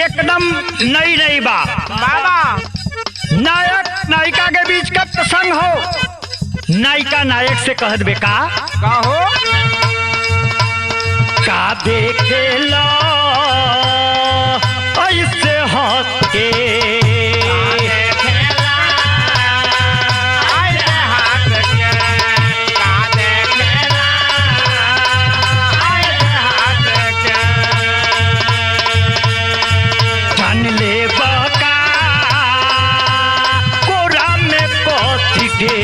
एकदम नई नई बात बाबा नायक नायिका के बीच का प्रसंग हो, नायिका नायक से कह दे का हो का देखे लो ऐसे हंस के जान ले बका कोरा में पहुंच के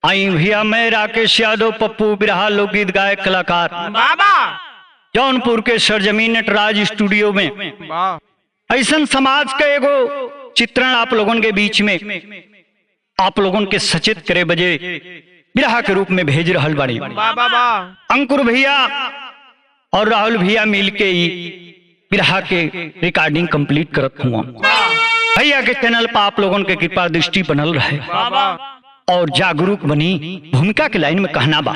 भैया मैं राकेश यादव पप्पू बिरहा लोकगीत गायक कलाकार बाबा जौनपुर के सरजमीन नटराज स्टूडियो में ऐसा समाज का एगो चित्रण आप लोगों के बीच में आप लोगों के सचेत करे बजे बिरहा के रूप में भेज रहल बाड़ी। अंकुर भैया और राहुल भैया मिल के ही बिरहा के रिकॉर्डिंग कंप्लीट करत हुआ। भैया के चैनल पर आप लोगों के कृपा दृष्टि बनल रहे और जागरूक बनी भूमिका के लाइन में कहना बा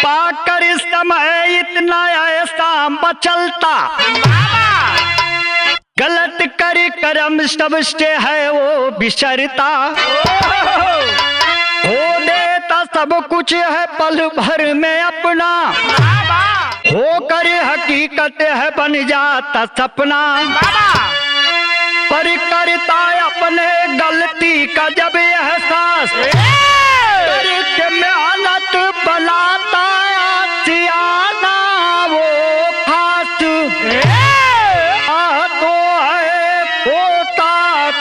पाकर समय इतना ऐसा बचलता गलत कर कर्म सबसे है वो बिसरता हो देता सब कुछ है पल भर में अपना होकर हकीकत है बन जाता सपना पर करता अपने गलती का जब एहसास करके मेहनत बनाता सियाना वो खास तो है होता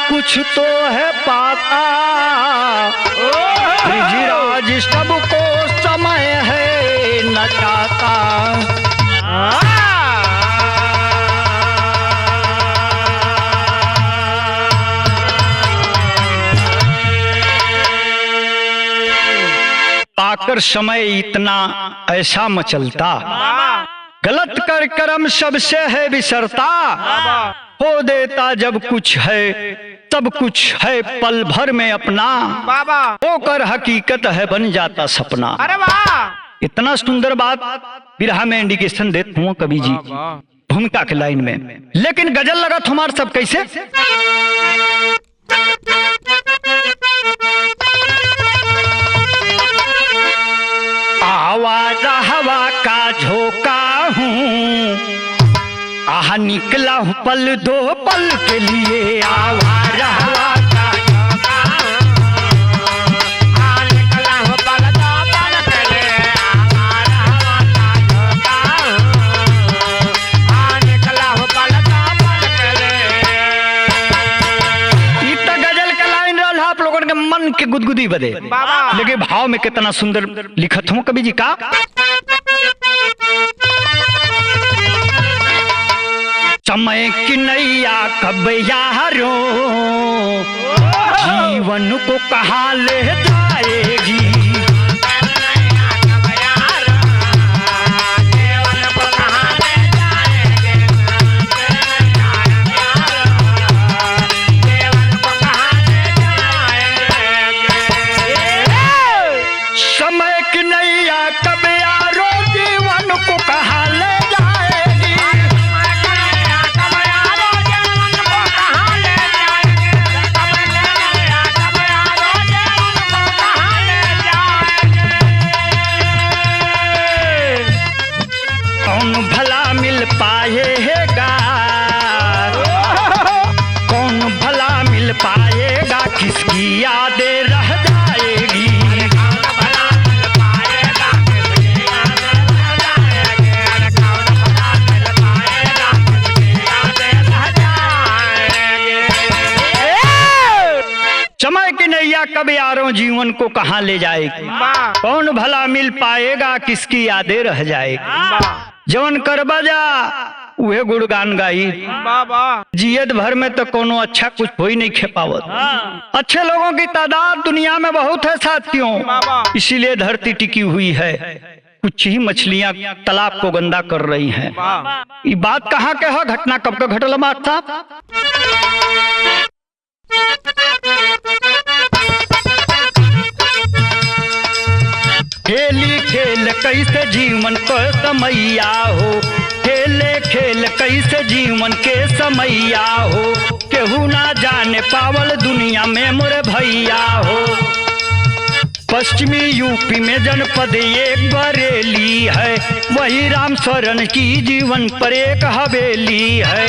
कुछ तो है पाता ब्रिजराज सबको समय है न चाहता। पाकर समय इतना ऐसा मचलता गलत कर कर्म सबसे है बिसरता हो देता जब कुछ है सब कुछ है पल भर में अपना होकर हकीकत है बन जाता सपना। अरे वाह इतना सुंदर बात बिरहा में इंडिकेशन देते हुआ कवि जी भूमिका के लाइन में, लेकिन गजल लगा तुम्हार सब कैसे आवाज हवा का झोंका हूँ आह निकला हूँ पल दो पल के लिए आवाज हवा का के गुदगुदी बदे लेकिन भाव में कितना सुंदर लिखत हूं कवि जी का समय की नैया कब यारो जीवन को कहाँ ले जाएगी। समय की नैया कब यारो जीवन को कहाँ ले जाएगी। कौन भला मिल पाएगा, कौन भला मिल पाएगा, किसकी यादें रह जाएगी। समय की नैया कब यारों जीवन को कहाँ ले जाएगी। कौन भला मिल पाएगा, किसकी यादें रह जाएगी। जवन कर बजा उहे गुणगान गाई, जियत भर में तो कोनो अच्छा कुछ हो ही नहीं खेपावत। अच्छे लोगों की तादाद दुनिया में बहुत है साथियों, इसीलिए धरती टिकी हुई है। कुछ ही मछलियां तालाब को गंदा कर रही हैं। ये बात कहाँ के है, घटना कब का घटल बात साहब। खेली खेल कैसे जीवन को समैया हो, खेले खेल कैसे जीवन के समैया हो, केहू ना जाने पावल दुनिया में मोरे भैया हो। पश्चिमी यूपी में जनपद एक बरेली है, वही राम शरण की जीवन पर एक हवेली है।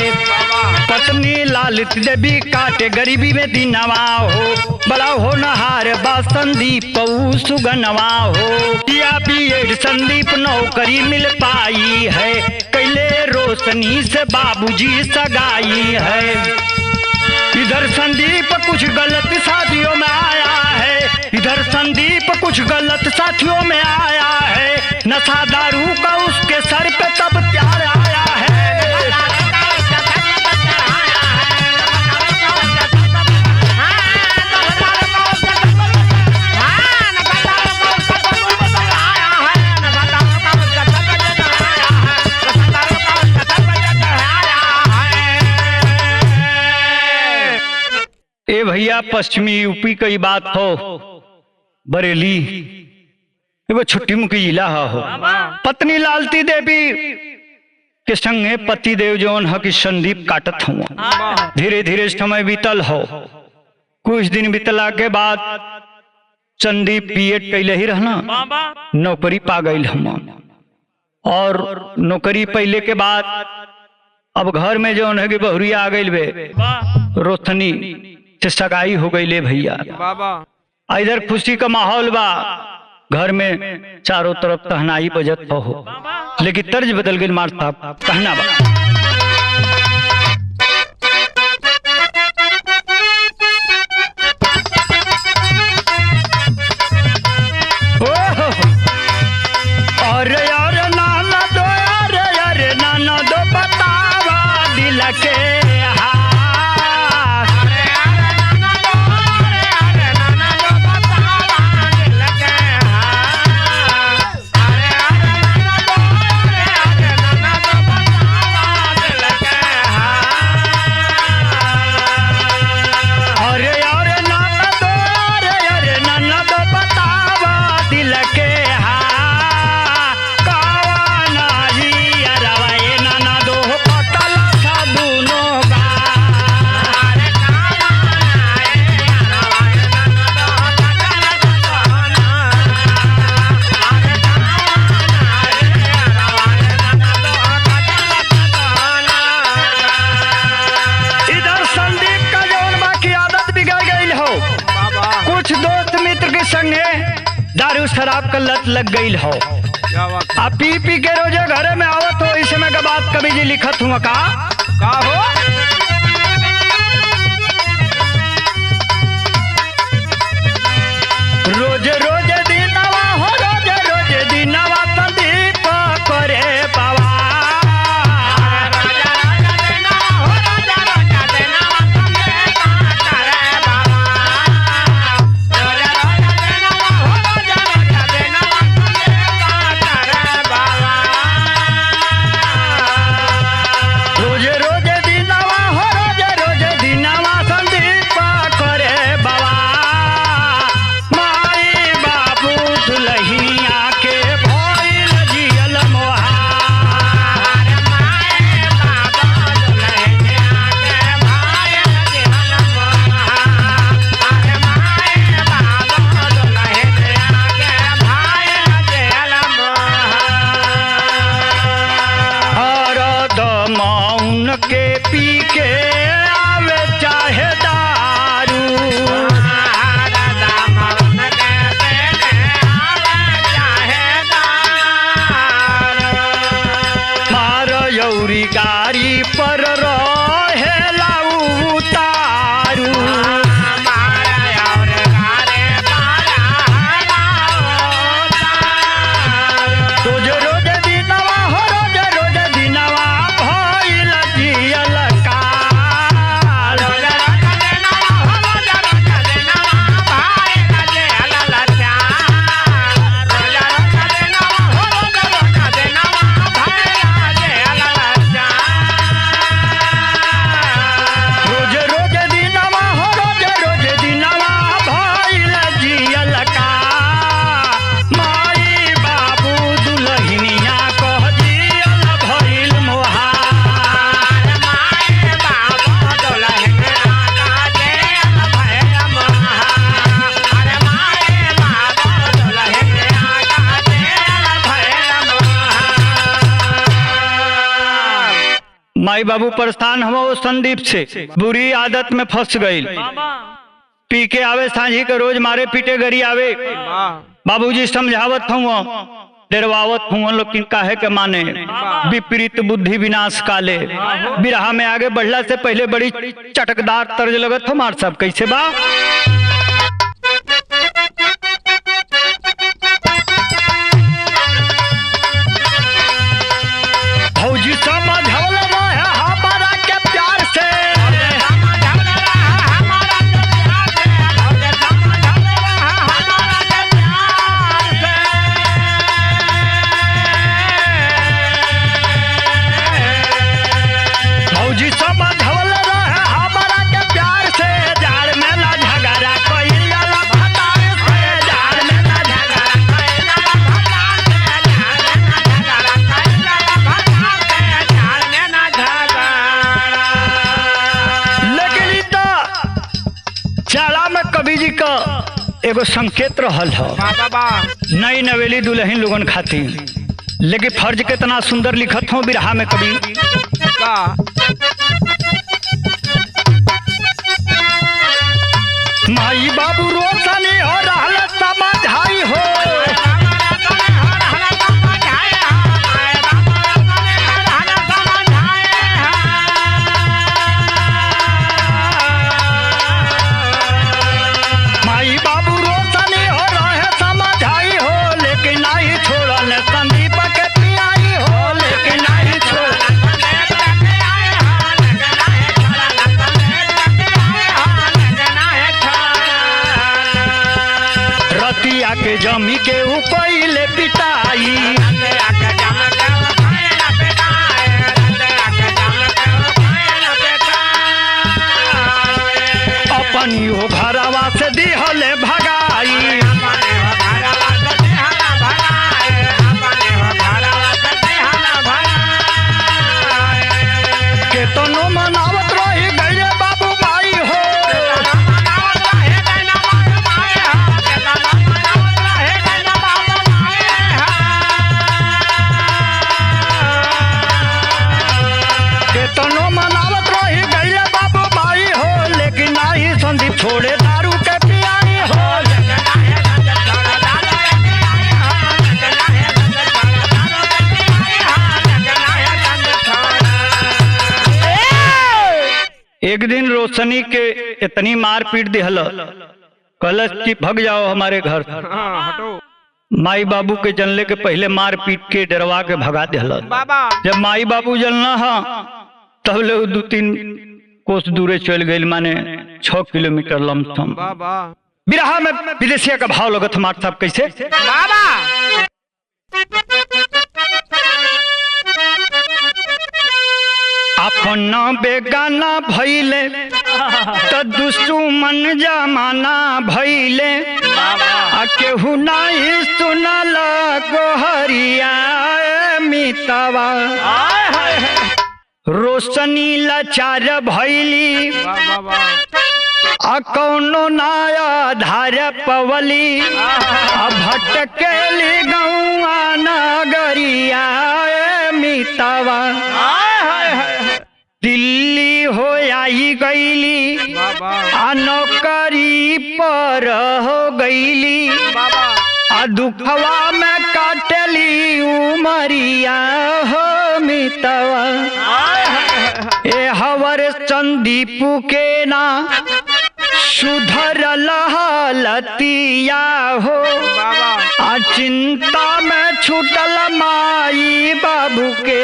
पत्नी लालित देवी काटे गरीबी में दिनवा हो, बड़ा हो नहार बा संदीप सुगनवा हो। या बीएड संदीप नौकरी मिल पाई है, कैले रोशनी से बाबूजी सगाई है। इधर संदीप कुछ गलत साथियों में आया है, इधर संदीप कुछ गलत साथियों में आया है। नशा दारू का उसके सर पे तब प्यार आया है। ए भैया पश्चिमी यूपी की बात हो, बरेली वो छुट्टी मुखी जिला हो। पत्नी लालती देवी के संगे पति देव जौन है कि संदीप काटत हुआ। धीरे धीरे समय बीतल हो, कुछ दिन बीतला के बाद संदीप बीएड कैले ही रहना, नौकरी पा गई हम। और नौकरी पहले के बाद अब घर में जौन है कि बहुरिया आ गई बे, रोशनी से सगाई हो गई ले भैया। इधर खुशी का माहौल बा, घर में चारों तरफ तहनाई बजत हो, लेकिन तर्ज बदल गई मार साहब, कहना बा। अरे यार नाना दो, अरे नाना दो बतावा दिल के दारू शराब का लत लग गई हो। आप पी पी के रोजे घरे में आवत हो, इस समय का बात कभी जी लिखत हुआ का हो। रोजे रोजे दिनवा हो, रोजे रोजे दिनवा संदीप करे पवा। माई बाबू परेशान हुआ वो संदीप से, बुरी आदत में फंस गई। पी के आवे सांझी के रोज मारे पीटे गरी आवे। बाबूजी समझावत हुआ, डरवावत हुआ, लेकिन काहे के माने। विपरीत बुद्धि विनाश काले। बिरहा में आगे बढ़ला से पहले बड़ी चटकदार तर्ज लगत हो मार साहब, कैसे बा? फौजी समझौल रहे हमारा के प्यार से, फौजी समझौल रहे हमारा के प्यार से, जाड़ में ना झगड़ा कोई जाला भतार से, जाड़ में ना झगड़ा कोई जाला भतार से, जाड़ में ना झगड़ा कोई जाला भतार से, जाड़ में ना झगड़ा। लेकिन ई तो चाला में कवि जी का एगो संकेत रहल है नई नवेली दुल्हन लोगन खातिर, लेकिन फर्ज कितना सुंदर लिखत हो बिरहा में कवि। माई बाबू रोशनी हो रहल समझाई हो, माई बाबू रोशनी हो रहे समझाई हो, लेकिन नहीं छोड़ल संदीप के पियाई हो, लेकिन नहीं छोड़ल रतिया के जमी के उपैले पिटाई, अपनी हो घरवा से दिहले भगाई, केतनो मनावत रही गईले बाबू माई हो, केतनो मनावत रही गईले बाबू माई हो, लेकिन नहीं संदीप छोड़े दारू के पियाई हो, एक दिन रोशनी के इतनी मार पीट दिहल, कलश की भग जाओ हमारे घर। माई बाबू के जनले के पहले मार पीट के डरवा के भगा दिहल। जब माई बाबू जलना हा तब ले 2-3 कोस दूरे चल गए, माने 6 किलोमीटर लमसम। बिरहा में विदेशिया का भाव लगत हमारे साहब, कैसे? अपना बेगाना भइले त दुश्मन जमाना भइले, केहू नहीं सुनल गोहरिया मितवा, रोशनी लाचार भइली कौनो नया धार पवली, भटकेली गौआ नगरिया मितवा, दिल्ली हो आई गईली नौकरी पर हो गईली, दुखवा में काटली उमरिया हो मितवा, ए हवर संदीप के ना सुधरल हालतिया हो, चिंता में छूटल माई बाबू के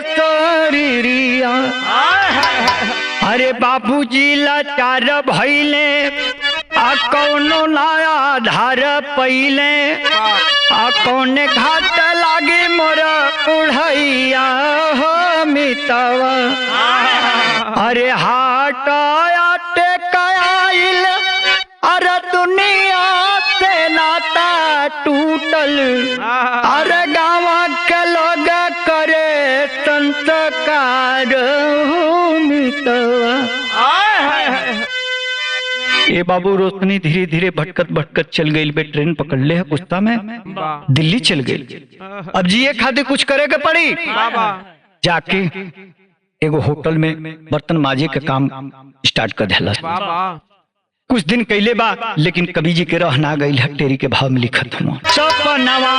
शरीरिया, अरे बाबूजी लाचार भइले कौनो नया धार पहिले, कौने घाट लागे मोर कुढ़ैया हो मितवा, अरे हाट आटे कयाइल, अरे दुनिया से नाता टूटल, अरे गाँव के लोग करे संस्कार हो मितवा। ये बाबू रोशनी धीरे धीरे भटकत भटकत चल गई बे, ट्रेन पकड़ ले है गुस्सा में दिल्ली चल गई। अब जिए खातिर कुछ करे के पड़ी, जाके एगो होटल में बर्तन माजे के काम स्टार्ट कर दिला। वाह वाह कुछ दिन कैले बा, लेकिन कवि जी के रह ना गई हटेरी के भाव में लिखत हुआ। सपनवा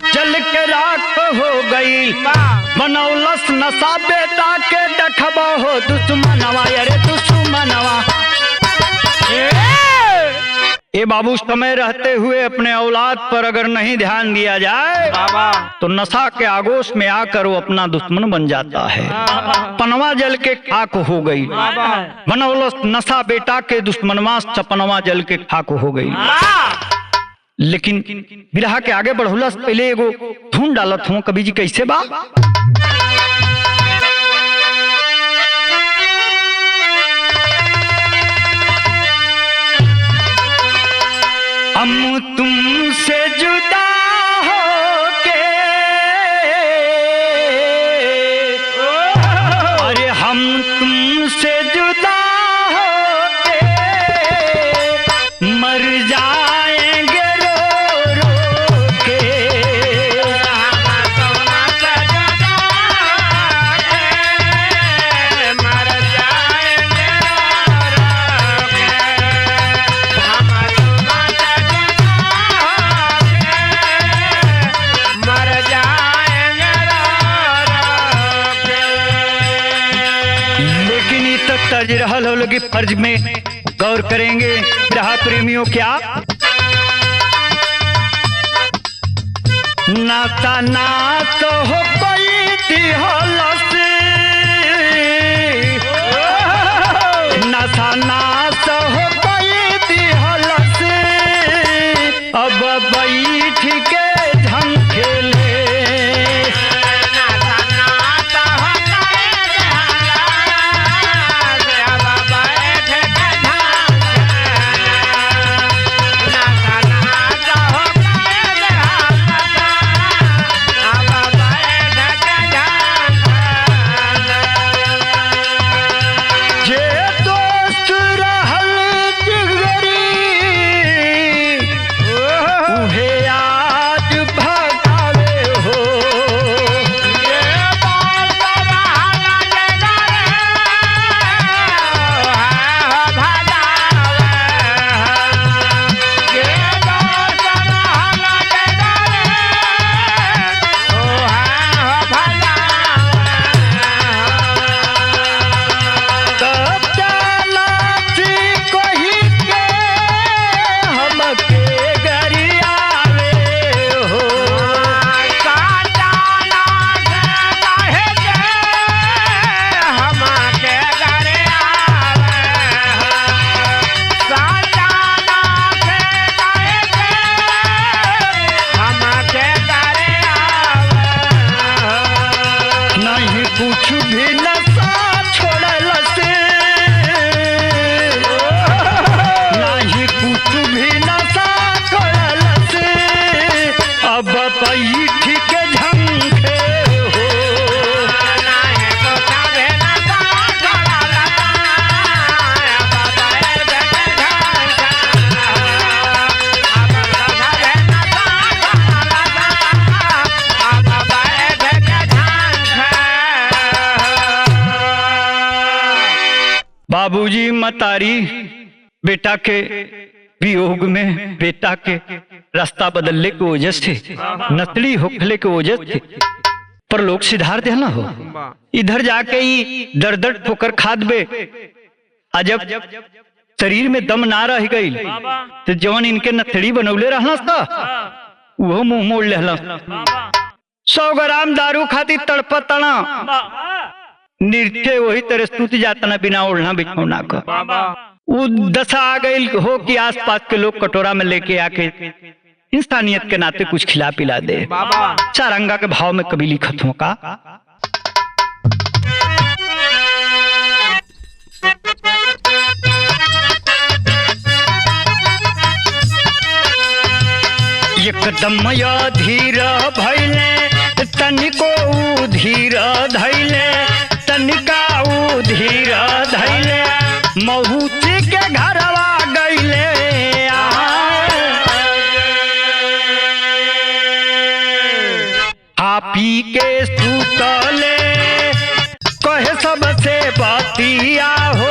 जल के राख हो गई, बनौलस नशा बेटा के देखबा हो दुश्मनवा, अरे दुश्मनवा। ए बाबू, समय रहते हुए अपने औलाद पर अगर नहीं ध्यान दिया जाए तो नशा के आगोश में आकर वो अपना दुश्मन बन जाता है। पनवा जल के खाक हो गई, बनौलस नशा बेटा के दुश्मनवा, सपनवा जल के खाक हो गई। लेकिन बिरहा के आगे बढ़ौलस पहले एगो धुन डालत हूँ। कवि जी कैसे बा? हम तुमसे जुदा होके, अरे हम तुमसे जुदा होके मर जाएंगे रो रो के। तर्ज रहल हो लोग फर्ज में गौर करेंगे बिरहा प्रेमियों। क्या नाता ना तो हो कोई दिहलस, नाता ना तो हो कोई दिहलस, अब बैठ के ढंग खेले। बाबूजी मतारी बेटा के वियोग में, बेटा के रास्ता बदलने की वजह से, नकली होखले की वजह से पर लोग सिधार देना हो। इधर जाके ही दर दर ठोकर खाद बे, जब शरीर में दम ना रह गई तो जवन इनके नथड़ी बनौले रहना था वो मुंह मोड़ लेहला। 100 ग्राम दारू खाती तड़पतना निर्थे वही तरह स्तुति जाता ना बिना ओढ़ना बिछौना का। वो दशा आ गई हो कि आसपास के लोग कटोरा में लेके आके इंसानियत के नाते कुछ खिला पिला दे। चारंगा के भाव में कभी लिखत हो का एकदम या धीर भैले तनिको धीर धैले, तनिका धीर धैले, महूची के घरवा गईले। आ पी के सुतले कहे बतिया हो,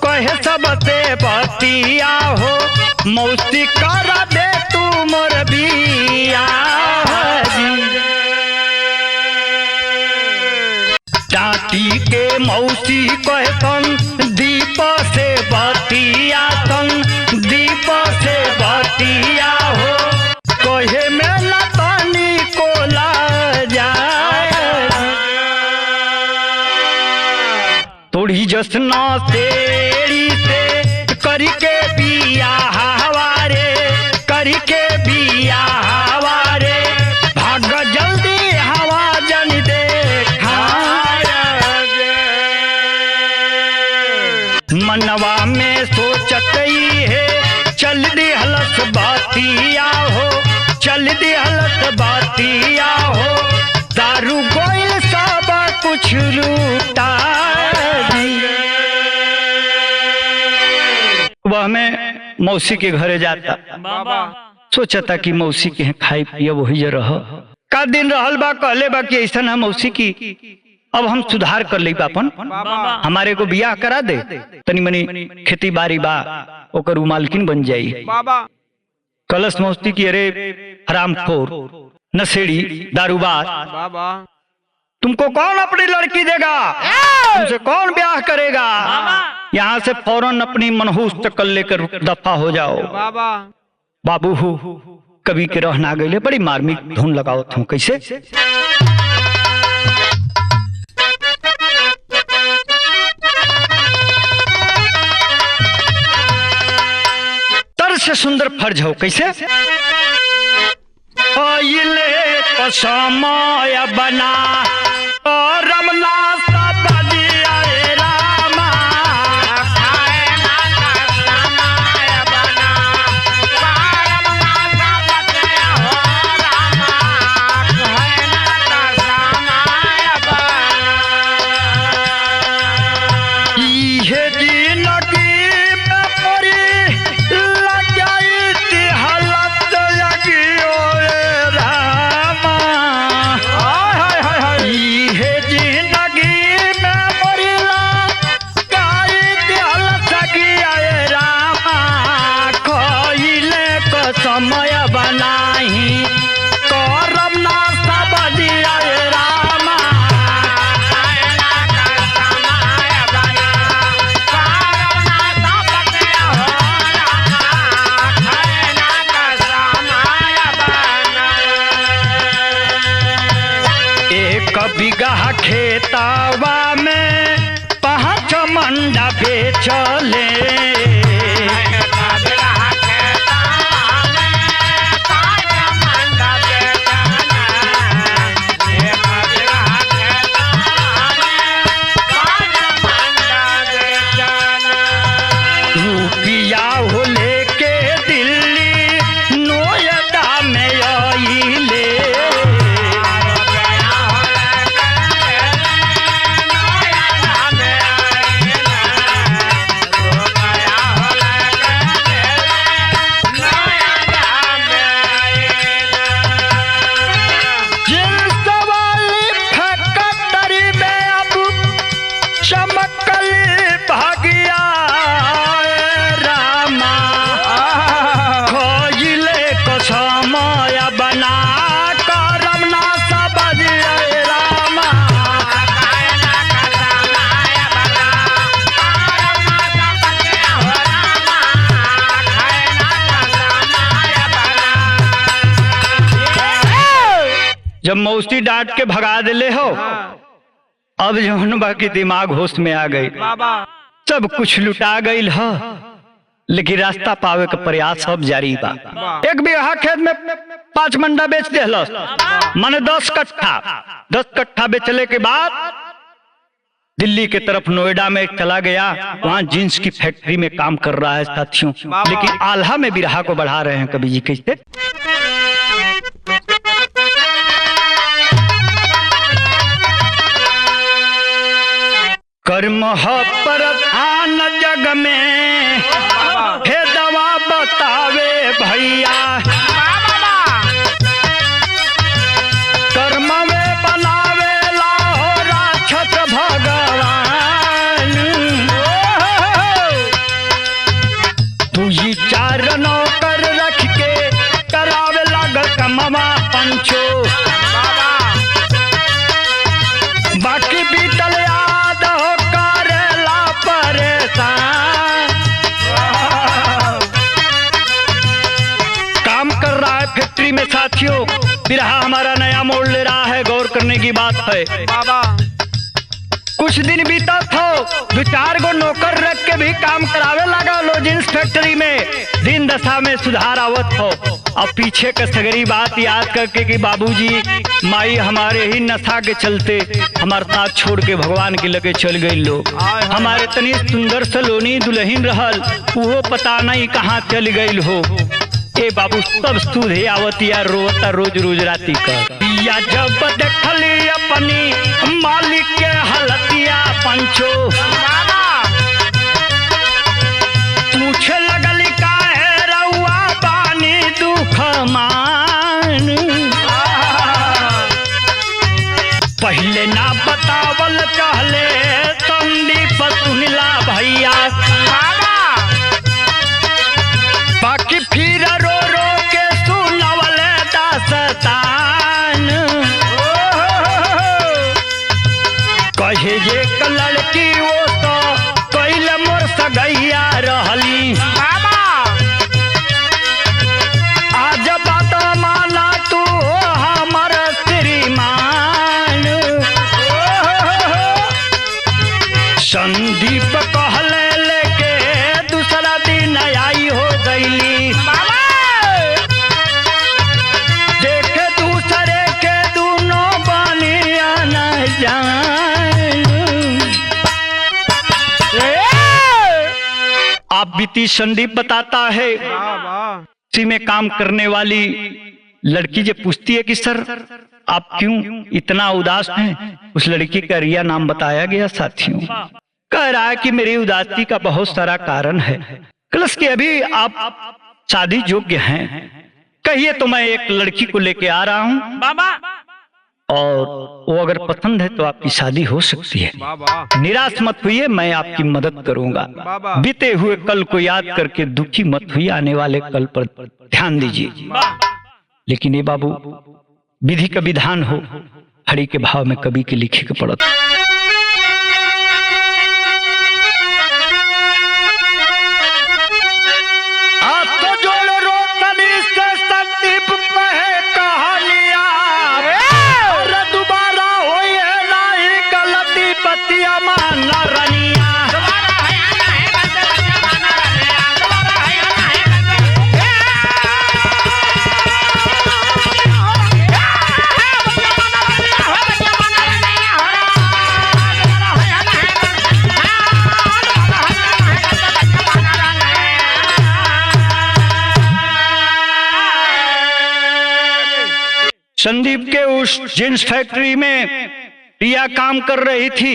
कहे सबसे बतिया हो, मौसी कर दे तू मोर बिया जी। डांटी के मौसी कहे सन दीप से बतिया सन, दीप से बतिया हो, कहे में न तनी को थोड़ी जसना तेरी से करके बिया हवारे, करके बिया हवारे, भाग जल्दी हवा जन देखा। मनवा में सोचत ही है चल दी हलस बातिया हो, चल दी हलस बातिया हो, दारू गोइल सब कुछ लूटा। वह में मौसी के घरे जाता, सोचता कि मौसी के खाई पिए वही जे रह का दिन रहल बा, कहले बा कि ऐसा है मौसी की, अब हम सुधार कर ले अपन, हमारे को बियाह करा दे, तनी मनी खेती बाड़ी बा ओकर मालकिन बन जाई। कलश मौसी की अरे हरामखोर नशेड़ी दारूबाज, तुमको कौन अपनी लड़की देगा, तुमसे कौन ब्याह करेगा, यहाँ से फौरन अपनी मनहूस चक्कर लेकर दफा हो जाओ। बाबू हो कभी के रहना गए, बड़ी मार्मिक धुन लगाओ तुम कैसे। तर से सुंदर फर्ज हो कैसे। आइले तो समय बना और रमला सब दिया रामा, ये जिंदगी में परी लगाई थी हालत लगी ओ रामा, ये जिंदगी में परी लगाई थी हालत लगी ओ रामा, कोयले को समय बनाई करम ना सब दिया रामा। एक बिगहा खेतावा में 5 मंडा बेचले, रुपिया हो लेके दिल्ली नोएडा में आइले, जींस वाली फैक्ट्री में अब चमकल भागिया रामा, खोजले को समय बना करम ना सब दिया रामा। जब मौसी डांट के भगा दिले हो, अब जौन बाकी दिमाग होश में आ गई, सब कुछ लुटा गई हो, लेकिन रास्ता पावे का प्रयास अब जारी बा। एक बिगहा खेत में 5 मंडा बेच देहलस, माने 10 कट्ठा बेचले के बाद दिल्ली के तरफ नोएडा में चला गया, वहाँ जींस की फैक्ट्री में काम कर रहा है साथियों, लेकिन आल्हा में बिरहा को बढ़ा रहे हैं कवि जी कैसे। कर्म है प्रधान जग में, हे दवा बतावे भैया, कर्म में बनावे लाहो राक्षस भगवान। साथियों, बिरहा हमारा नया मोड़ ले रहा है, गौर करने की बात है। बाबा कुछ दिन बीता था, 2-4 गो नौकर रख के भी काम करावे लगा लो जींस फैक्ट्री में। दिन दशा में सुधार आवत हो। अब पीछे का सगरी बात याद करके कि बाबूजी माई हमारे ही नशा के चलते हमारे साथ छोड़ के भगवान के लगे चल गई लोग। हमारे तनी सुंदर सलोनी दुल्हन रहल, वो पता नहीं कहाँ चल गई हो। ए बाबू सब सुधे आवतिया रोता रोज रोज राती कर या जब देखली अपनी मालिक के हलतिया पंचो पूछे लगल काहे रउआ बानी दुख मान। पहले ना बतावल कहले संदीप सुनिला भैया, बाकी फिर रो रो के सुनवल दास्तान। कहे जे लड़की वो तो कैल मोर सगैया रहली, आज बात माना तू हमर श्रीमान। संदीप कहले लेके दूसरा दिन आई हो गईली, देख दूसरे के दोनों बनिया न जान। आप बीती संदीप बताता है, इसी में काम करने वाली लड़की जो पूछती है कि सर आप क्यों इतना उदास हैं, उस लड़की का रिया नाम बताया गया साथियों। कह रहा है कि मेरी उदासी का बहुत सारा कारण है, क्लस के अभी आप शादी योग्य हैं, कहिए तो मैं एक लड़की को लेके आ रहा हूँ बाबा, और वो अगर पसंद है तो आपकी शादी हो सकती है। निराश मत हुई, मैं आपकी मदद करूंगा। बीते हुए कल को याद करके दुखी मत हुई, आने वाले कल पर ध्यान दीजिए। लेकिन ये बाबू विधि का विधान हो, हरि के भाव में कवि के लिखे के पड़त। संदीप के उस जींस फैक्ट्री में रिया काम कर रही थी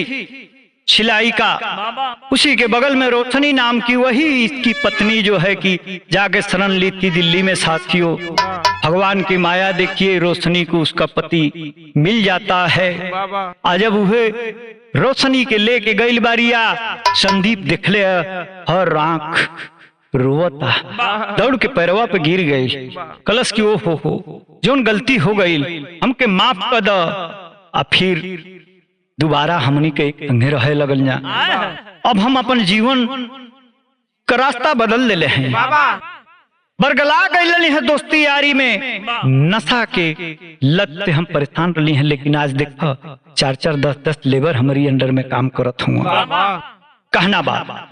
सिलाई का, उसी के बगल में रोशनी नाम की वही इसकी पत्नी जो है कि जाके शरण ली थी दिल्ली में। साथियों भगवान की माया देखिए, रोशनी को उसका पति मिल जाता है। आज जब वह रोशनी के लेके गई बारिया, संदीप देखले हर आंख रोता, दौड़ के पैरवा पे गिर गई। कलश की ओ हो जोन गलती हो गई हमके माफ कर दो, आ फिर दोबारा हमनी के संगे रहे लगल जा। अब हम अपन जीवन का रास्ता बदल ले हैं, बरगला गई है दोस्ती यारी में। नशा के लत से हम परेशान रही हैं, लेकिन आज देखो 4-4, 10-10 लेबर हमारी अंडर में काम करत हूँ। कहना बात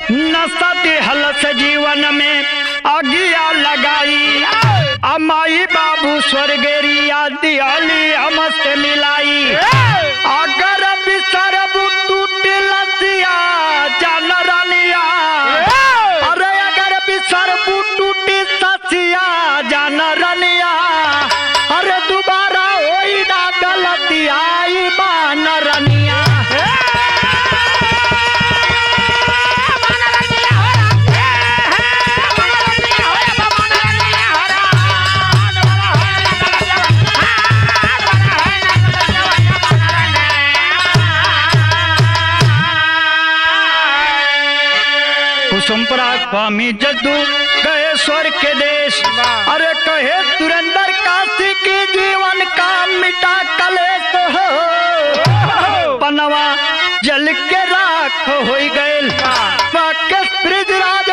नशा देहल से जीवन में आगिया लगाई, अमाई बाबू स्वर्गेरिया दियाली हमसे मिलाई। अगर बिसर टूट लसिया जान रानिया, अरे अगर बिसर टूट ससिया जान रानिया, अरे दोबारा होई ना गलती आई मान रानिया। कुसुमपुरा स्वामी जद्दू गए स्वर्ग के देश, अरे कहे सुरेंद्र काशी की जीवन का मिटा कलेश हो। पनवा जल के राख हो गए, ब्रिजराज